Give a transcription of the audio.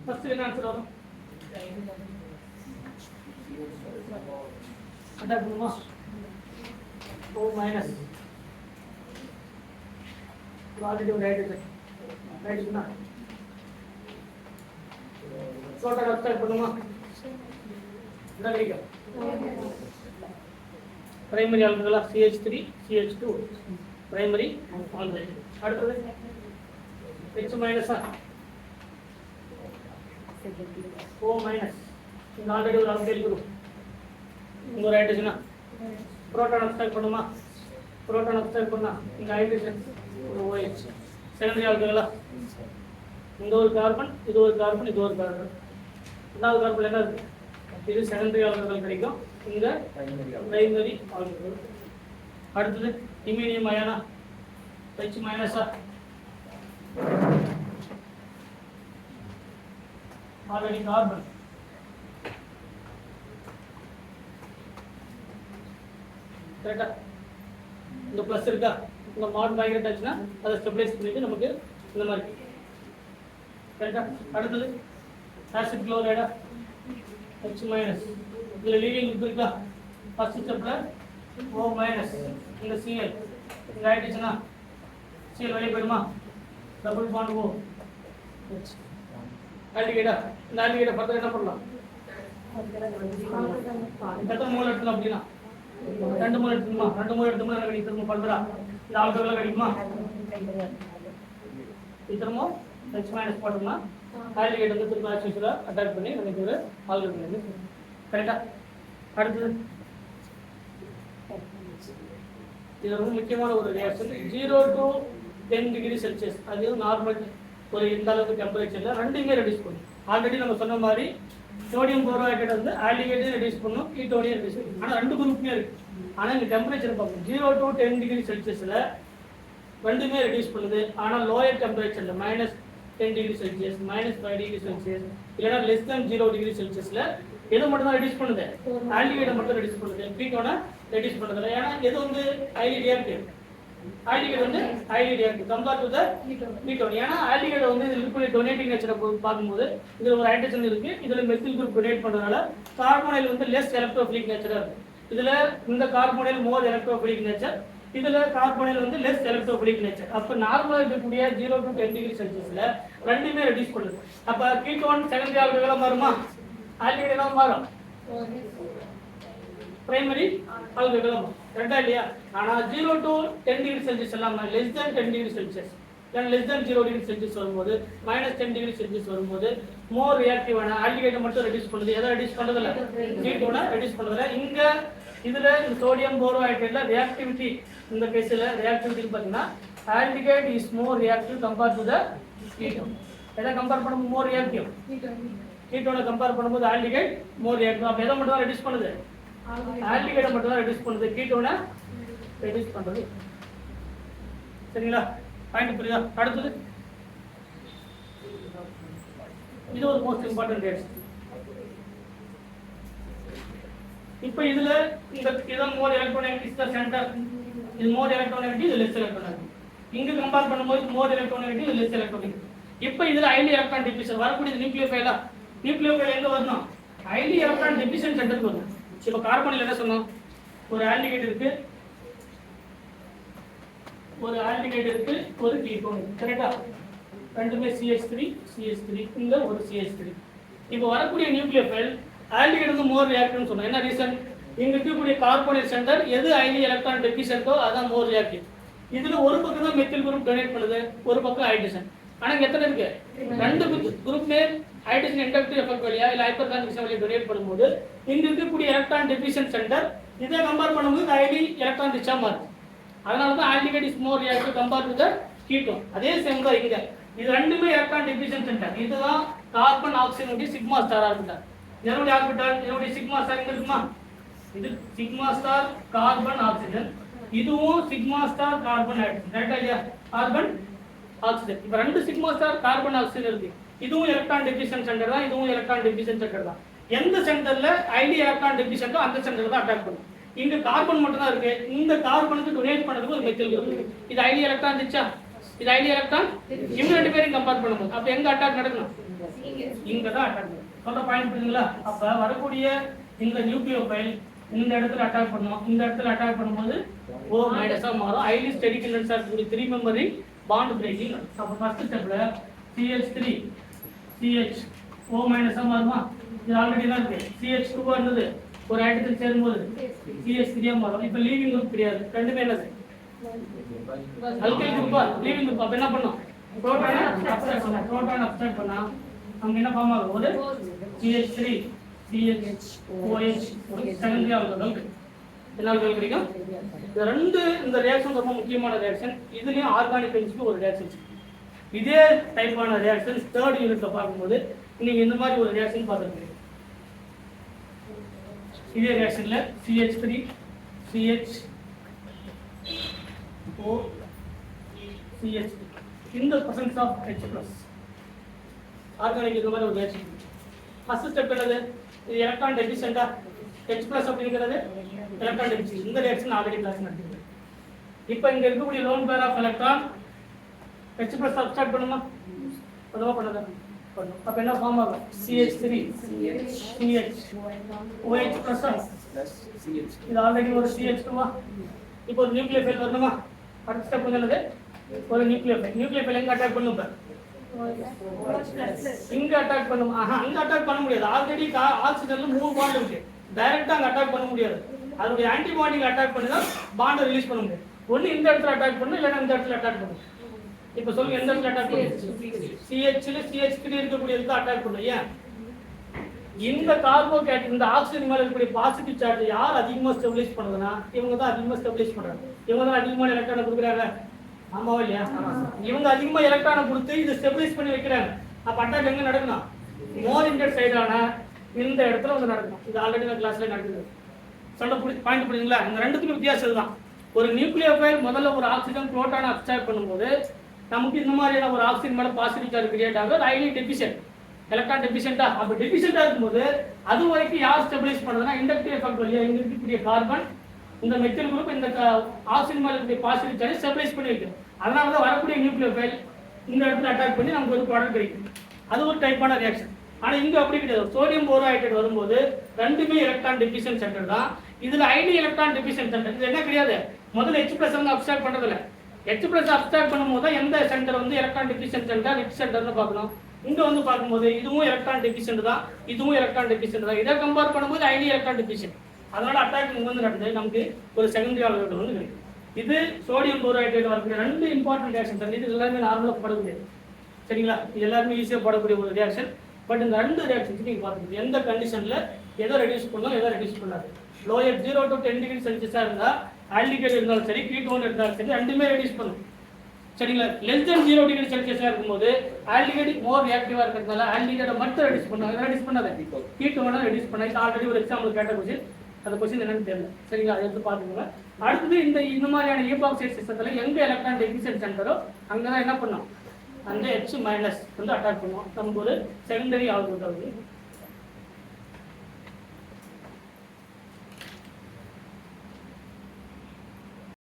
First என்ன answer வரும்? Attack பண்ணுமா? O மைனஸ் ஆல்ரெடி ஒரு ஹைட்ரஜன் ரைட்டுனா டோட்டல் அப்ஸ்ட்ராக்ட் பண்ணுமா? என்ன கிடைக்கும்? Primary alcohol CH3 CH2 primary alcohol. அடுத்தது H மைனஸா O மைனஸ் இது ஆல்ரெடி ஒரு ஆல்கைல் குரூப். இங்க ஒரு ஹைட்ரஜனா புரோட்டான் அப்ஸ்ட்ராக்ட் பண்ணுமா? புரோட்டான் அப்ஸ்ட்ராக்ட் பண்ணா இங்க ஹைட்ரஜன் ஒரு OH செகண்டரி ஆல்கஹாலா இந்த ஒரு கார்பன் இது ஒரு கார்பன் இது ஒரு கார்பன். ரெண்டாவது கார்பன் என்ன இருக்கு? இது செகண்டரி ஆல்கஹால் கிடைக்கும். இங்க பிரைமரி ஆல்கஹால். அடுத்தது இமீடியம் அயனா H மைனஸா ஆல்ரெடி கார்பன் கரெக்டா? இந்த பிளஸ் இருக்கா? இந்த மாட் மைக்ரேட் ஆச்சுன்னா அதை ஸ்டெபிலைஸ் பண்ணிட்டு நமக்கு இந்த மாதிரி கரெக்டா? அடுத்தது ஆசிட் குளோரைடா H மைனஸ் இதுல லீவிங் இருக்கா? ஃபர்ஸ்ட் ஸ்டெப்ல O மைனஸ் இந்த Cl இந்த ஆயிடுச்சுன்னா Cl வெளியே போயிடுமா? Double bond O H ஆல்டிகைடா. இந்த ஆல்டிகைடை ஃபர்தர் என்ன பண்ணலாம்? எத்தனை மோல் எடுக்கலாம் அப்படின்னா 2 மோல் எடுத்துமா? 2 மோல் எடுத்தோம்னா என்ன கிடைக்கும்? திரும்ப ஃபர்தரா இந்த ஆல்கஹால் கிடைக்குமா? திரும்ப H மைனஸ் போட்டோம்னா ஆல்டிகைட் வந்து திரும்ப ஆக்சிஜனை அட்டாக் பண்ணி நமக்கு ஒரு ஆல்கஹால் வந்து கரெக்டா? அடுத்தது இது ரொம்ப முக்கியமான ஒரு ரியாக்ஷன். 0 to 10 டிகிரி செல்சியஸ் அது நார்மல் ஒரு இந்த அளவுக்கு டெம்பரேச்சர்ல ரெண்டுமே ரெடியூஸ் பண்ணும். ஆல்ரெடி நம்ம சொன்ன மாதிரி சோடியம் போரோஹைட்ரேட் வந்து ஆல்டிகைட்டையும் ரெடியூஸ் பண்ணும், கீட்டோனையும் ரெடியூஸ் பண்ணும். ஆனால் ரெண்டு குரூப்புமே இருக்கு. ஆனால் இங்கே டெம்பரேச்சர் பார்ப்போம். 0 to 10 டிகிரி செல்சியஸில் ரெண்டுமே ரெடியூஸ் பண்ணுது. ஆனால் லோயர் டெம்பரேச்சரில் -10 டிகிரி செல்சியஸ் -5 டிகிரி செல்சியஸ் இல்லைனா லெஸ் தேன் 0 டிகிரி செல்சியஸில் எது மட்டும் தான் ரெடியூஸ் பண்ணுது? ஆல்டிகைடை மட்டும் ரெடியூஸ் பண்ணுது, கீட்டோனை ரெடியூஸ் பண்ணுறதில்ல. ஏன்னா எது வந்து ஹைலி ரியாக்டிவ்? ஆல்டிகைட் வந்து highly reactive compare to the ketone. ஏன்னா ஆல்டிகைட் வந்து இது லிக்விட் டொனேட்டிங் நேச்சரை பார்க்கும்போது இதுல ஒரு ஹைட்ரஜன் இருக்கு, இதுல மெத்தில் குரூப் டொனேட் பண்றதால கார்பனைல் வந்து லெஸ் எலக்ட்ரோஃபிலிக் நேச்சரா இருக்கு. இதுல இந்த கார்பனைல் மோர் எலக்ட்ரோஃபிலிக் நேச்சர், இதுல கார்பனைல் வந்து லெஸ் எலக்ட்ரோஃபிலிக் நேச்சர். அப்ப நார்மலா இருக்கக்கூடிய 0 to 10 டிகிரி செல்சியஸ்ல ரெண்டுமே ரெடியூஸ் பண்ணுது. அப்ப கீட்டோன் செகண்டரி ஆல்கஹாலா மாறுமா? ஆல்டிகைட் என்ன மாறும்? பிரைமரி ஆல்கஹாலா மாறும். கரெக்டா இல்லையா? ஆனா 0 to 10 டிகிரி செல்சியஸ் எல்லாம் less than 10 degree Celsius then less than 0 degree Celsius வரும்போது -10 டிகிரி செல்சியஸ் வரும்போது மோர் ரியாக்டிவான ஆல்டிகைட் மட்டும் ரெடியூஸ் பண்ணுது. எதை ரெடியூஸ் பண்றதில்ல? கீட்டோனை ரெடியூஸ் பண்றதில்ல. இங்க இதுல சோடியம் போரோஹைட்ரேட்ல ரியாக்டிவிட்டி இந்த கேஸ்ல ரியாக்டிவிட்டி பாத்தீங்கன்னா aldehyde is more reactive compare to the ketone. எதை கம்பேர் பண்ணும்போது மோர் ரியாக்டிவ்? கீட்டோனை கம்பேர் பண்ணும்போது ஆல்டிகைட் மோர் ரியாக்டிவ். அப்ப எதை மட்டும் தான் ரெடியூஸ் பண்ணுது? ஆல்டிகைடை மட்டும் தான் ரெடியூஸ் பண்ணுது, கீட்டோனை ரெடியூஸ் பண்றது. சரிங்களா? பாயிண்ட் புரியுதா? அடுத்தது இது ஒரு மோஸ்ட் இம்பார்ட்டன்ட் ரியாக்ஷன். இப்போ இதுல இந்த இதான் மோர் எலக்ட்ரோநெகட்டிவ் தி சென்டர். இது மோர் எலக்ட்ரோநெகட்டிவ், இது லெஸ் எலக்ட்ரோநெகட்டிவ். இங்க கம்பேர் பண்ணும்போது மோர் எலக்ட்ரோநெகட்டிவ், இது லெஸ் எலக்ட்ரோநெகட்டிவ். இப்போ இதுல ஹைலி எலக்ட்ரான் டிஃபியூஷன் வரக்கூடிய நியூக்ளியோஃபைலா? நியூக்ளியோஃபைல் எங்க வரணும்? ஹைலி எலக்ட்ரான் டிஃபியூஷன் சென்டருக்கு வரணும். இப்போ கார்பன்ல என்ன சொன்னோம்? ஒரு ஆல்டிகைட் இருக்கு, ஒரு ஆல்டிகைட் இருக்கு, ஒரு கீட்டோன் இருக்கு. கரெக்ட்டா? ரெண்டுமே CH3 இங்க ஒரு CH3. இப்போ வரக்கூடிய நியூக்ளியோஃபைல் ஆல்டிகைட் வந்து மோர் ரியாக்டிவ்னு சொன்னோம். என்ன ரீசன்? இங்க இருக்கக்கூடிய கார்போனைல் சென்டர் எது ஹைலி எலக்ட்ரான் டெஃபிஷியன்ட்டோ அதான் மோர் ரியாக்டிவ். இதுல ஒரு பக்கம் தான் மெத்தில் குரூப் டொனேட் பண்ணுது, ஒரு பக்கம் ஹைட்ரஜன். ஆனா இங்க எத்தனை இருக்கு? ரெண்டு குரூப்மே ஹைட்ரஜன் இண்டக்டிவ் எஃபெக்ட் வழியா இல்ல ஹைப்பர் கான்ஜுகேஷன் வழியா டொனேட் பண்ணும்போது இங்க இருக்கக்கூடிய எலக்ட்ரான் டெஃபிஷியன்ட் சென்டர் இதை கம்பேர் பண்ணும்போது ஹைலி எலக்ட்ரான் ரிச்சா மாறுது. அதனால தான் aldehyde is more reactive compare to the ketone. அதே சேம் தான் இங்க. இது ரெண்டுமே எலக்ட்ரான் டெஃபிஷியன்ட் சென்டர். இதுதான் கார்பன் ஆக்சிஜனுடைய சிக்மா ஸ்டார் ஆர்பிட்டால். இதனுடைய ஆர்பிட்டால் இதனுடைய சிக்மா ஸ்டார் எங்க இருக்குமா? இது சிக்மா ஸ்டார் கார்பன் ஆக்சிஜன், இதுவும் சிக்மா ஸ்டார் கார்பன் ஹைட்ரஜன். கரெக்ட்டா இல்லையா? Carbon oxygen. இப்போ ரெண்டு சிக்மா ஸ்டார் கார்பன் ஆக்சிஜன் இருக்கு. இதுவும் எலக்ட்ரான் டெஃபிஷியன்ட் சென்டர் தான், இதுவும் எலக்ட்ரான் டெஃபிஷியன்ட் சென்டர் தான். எந்த சென்டர்ல ஹைலி எலக்ட்ரான் டெஃபிஷியன்ட்டோ அந்த சென்டர் தான் அட்டாக் பண்ணும். இங்க கார்பன் மட்டும் தான் இருக்கு. இந்த கார்பனுக்கு டொனேட் பண்றதுக்கு ஒரு மெத்தில் குரூப் இருக்கு. இது ஹைலி எலக்ட்ரான் ரிச்சா, இது ஹைலி எலக்ட்ரான். இவங்க ரெண்டு பேரையும் கம்பேர் பண்ணும்போது அப்ப எங்க அட்டாக் நடக்கணும்? இங்க தான் அட்டாக் பண்ணும். சொல்ற பாயிண்ட் புரியுதுங்களா? அப்ப வரக்கூடிய இந்த நியூக்ளியோஃபைல் இந்த இடத்துல அட்டாக் பண்ணும். இந்த இடத்துல அட்டாக் பண்ணும்போது O மைனஸா மாறும். ஹைலி ஸ்டெடி கண்டென்ஸா இருக்கக்கூடிய 3 மெம்பர் ரிங் பாண்ட் பிரேக்கிங். அப்ப ஃபர்ஸ்ட் ஸ்டெப்ல CH3 CH O மைனஸா மாறுமா? இது ஆல்ரெடி தான் இருக்கு. CH2 இருந்தது ஒரு ஹைட்ரஜன் சேரும்போது CH3 ஆ மாறும். இப்ப லீவிங் குரூப் கிடையாது. ரெண்டுமே என்னது? அல்கைல் குரூப்பா? Leaving group. அப்ப என்ன பண்ணும்? புரோட்டானை அப்ஸ்ட்ராக்ட் பண்ணா நமக்கு என்ன ஃபார்ம் ஆகும்? ஒரு CH3 CH OH secondary alcohol. என்ன ஆல்கஹால் கிடைக்கும்? இந்த ரியாக்ஷன் ரொம்ப முக்கியமான ரியாக்ஷன். இதுலயும் ஆர்கானிக் கெமிஸ்ட்ரி ஒரு ரியாக்ஷன். இதே டைப்பான ரியாக்ஷன் தேர்ட் யூனிட்ல பார்க்கும்போது நீங்க இந்த மாதிரி ஒரு ரியாக்ஷன் பார்த்துருக்கீங்க. இதே ரியாக்ஷன்ல CH3 CH O CH in the presence of H plus organic இந்த மாதிரி ஒரு ரியாக்ஷன். ஃபர்ஸ்ட் ஸ்டெப் என்னது? இது எலக்ட்ரான் டெபிசியன்டா? H plus அப்படிங்கிறது எலக்ட்ரான் டெபிசியன்ட். இந்த ரியாக்ஷன் ஆல்ரெடி கிளாஸ் நடந்துருக்கு. இப்போ இங்க இருக்கக்கூடிய lone pair of electron H plus subtract பண்ணுமா? அதுவா பண்ணதா? பண்ணும். அப்ப என்ன ஃபார்ம் ஆகும்? CH3 CH OH plus CH. இது ஆல்ரெடி ஒரு CH2வா? இப்போ ஒரு நியூக்ளியோஃபைல் வரணுமா? அடுத்த ஸ்டெப் என்னது? ஒரு நியூக்ளியோஃபைல் எங்க அட்டாக் பண்ணும்? இங்க அட்டாக் பண்ணும். அங்க அட்டாக் பண்ண முடியாது. ஆல்ரெடி ஆக்சிஜன்ல 3 பாண்ட் இருக்கு. டைரக்டா அங்க அட்டாக் பண்ண முடியாது. அதோட ஆன்டிபாடிக்கு அட்டாக் பண்ணி தான் பாண்டை ரிலீஸ் பண்ண முடியும். ஒண்ணு இந்த இடத்துல அட்டாக் பண்ணும், இல்லைன்னா இந்த இடத்துல அட்டாக் பண்ணும். இப்ப சொல்லுங்க, எந்த இடத்துல அட்டாக் பண்ணும்? CHல CH3 இருக்கக்கூடிய இடத்துல அட்டாக் பண்ணும். ஏன்? இந்த கார்போகேட் இந்த ஆக்சிஜன் மேல இருக்கக்கூடிய பாசிட்டிவ் சார்ஜ் யார் அதிகமா ஸ்டெபிலைஸ் பண்ணுதுன்னா இவங்க தான் அதிகமா ஸ்டெபிலைஸ் பண்றாங்க. இவங்க தான் அதிகமான எலக்ட்ரானை கொடுக்குறாங்க. ஆமாவா இல்லையா? இவங்க அதிகமா எலக்ட்ரானை கொடுத்து இதை ஸ்டெபிலைஸ் பண்ணி வைக்கிறாங்க. அப்ப அட்டாக் எங்க நடக்கணும்? மோர் இன்டர் சைடான இந்த இடத்துல வந்து நடக்கணும். இது ஆல்ரெடி நான் கிளாஸ்ல நடக்குது. சொல்ல பாயிண்ட் புரியுதுங்களா? இந்த ரெண்டுத்துக்கும் வித்தியாசம் இதுதான். ஒரு நியூக்ளியோஃபைல் முதல்ல ஒரு ஆக்சிஜன் புரோட்டானை அப்சார்ப் பண்ணும்போது நமக்கு இந்த மாதிரியான ஒரு ஆக்சிஜன் மேல பாசிட்டிவ் சார்ஜ் கிரியேட் ஆகுது. ஹைலி டெபிசியன்ட் எலக்ட்ரான் டெபிசியன்டா? அப்ப டெபிசியன்டா இருக்கும்போது அது வரைக்கும் யார் ஸ்டெபிலைஸ் பண்ணுதுன்னா இண்டக்டிவ் எஃபெக்ட் வழியா இங்க இருக்கக்கூடிய கார்பன் இந்த மெத்தில் குரூப் இந்த ஆக்சிஜன் மேல இருக்கக்கூடிய பாசிட்டிவ் சார்ஜ் ஸ்டெபிலைஸ் பண்ணி வைக்கும். அதனால தான் வரக்கூடிய நியூக்ளியோஃபைல் இந்த இடத்துல அட்டாக் பண்ணி நமக்கு ஒரு ப்ராடக்ட் கிடைக்கும். அது ஒரு டைப்பான ரியாக்ஷன். ஆனா இங்க அப்படி கிடையாது. சோடியம் போரோஹைட்ரேட் வரும்போது ரெண்டுமே எலக்ட்ரான் டெபிசியன்ட் சென்டர் தான். இதுல ஐடி எலக்ட்ரான் டெபிசியன்ட் சென்டர். இது என்ன கிடையாது? முதல்ல H+ வந்து அப்ஸ்ட்ராக்ட் பண்றது இல்ல. H+ அப்ஸ்ட்ராக்ட் பண்ணும்போது எந்த சென்டர் வந்து எலக்ட்ரான் டெபிசியன்ட் சென்டர் ரிச் சென்டர்னு பார்க்கணும். இங்க வந்து பார்க்கும்போது இதுவும் எலக்ட்ரான் டெபிசியன்ட் தான், இதுவும் எலக்ட்ரான் டெபிசியன்ட் தான். இதை கம்பேர் பண்ணும்போது ஐடி எலக்ட்ரான் டெபிசியன்ட். அதனால அட்டாக் இங்க வந்து நடந்து நமக்கு ஒரு செகண்டரி ஆல்கஹால் வந்து கிடைக்கும். இது சோடியம் போரோஹைட்ரேட் வரக்கூடிய ரெண்டு இம்பார்ட்டன்ட் ரியாக்ஷன். இது எல்லாமே நார்மலா போடக்கூடியது. சரிங்களா? இது எல்லாருமே ஈஸியா போடக்கூடிய ஒரு ரியாக்ஷன். பட் இந்த ரெண்டு ரியாக்ஷன்ஸ் நீங்க பார்த்துக்கணும். எந்த கண்டிஷன்ல எதை ரெடியூஸ் பண்ணணும், எதை ரெடியூஸ் பண்ணாது. லோயர் 0 to 10 டிகிரி செல்சியஸா இருந்தா ஆல்டிகைட் இருந்தாலும் சரி, கீட்டோன் இருந்தாலும் சரி, ரெண்டுமே ரெடியூஸ் பண்ணும். சரிங்களா? லெஸ் தென் 0 டிகிரி செல்சியஸா இருக்கும்போது ஆல்டிகைட் மோர் ரியாக்டிவா இருக்கிறதுனால ஆல்டிகைட மட்டும் ரெடியூஸ் பண்ணுவாங்க. ரெடியூஸ் பண்ணாத கீட்டோனை ரெடியூஸ் பண்ணா. இது ஆல்ரெடி ஒரு எக்ஸாம்பிள் கேட்ட கொஸ்டின். அந்த கொஸ்டின் என்னன்னு தெரியல. சரிங்களா? அதை எடுத்து பார்த்துக்கோங்க. அடுத்தது இந்த மாதிரியான ஈபாக்சைடு சிஸ்டத்துல எங்க எலக்ட்ரான் டெபிசியன்ட் சென்டரோ அங்கதான் என்ன பண்ணும்? அந்த H- வந்து அட்டாக் பண்ணுவோம். நமக்கு ஒரு செகண்டரி ஆல்கஹால்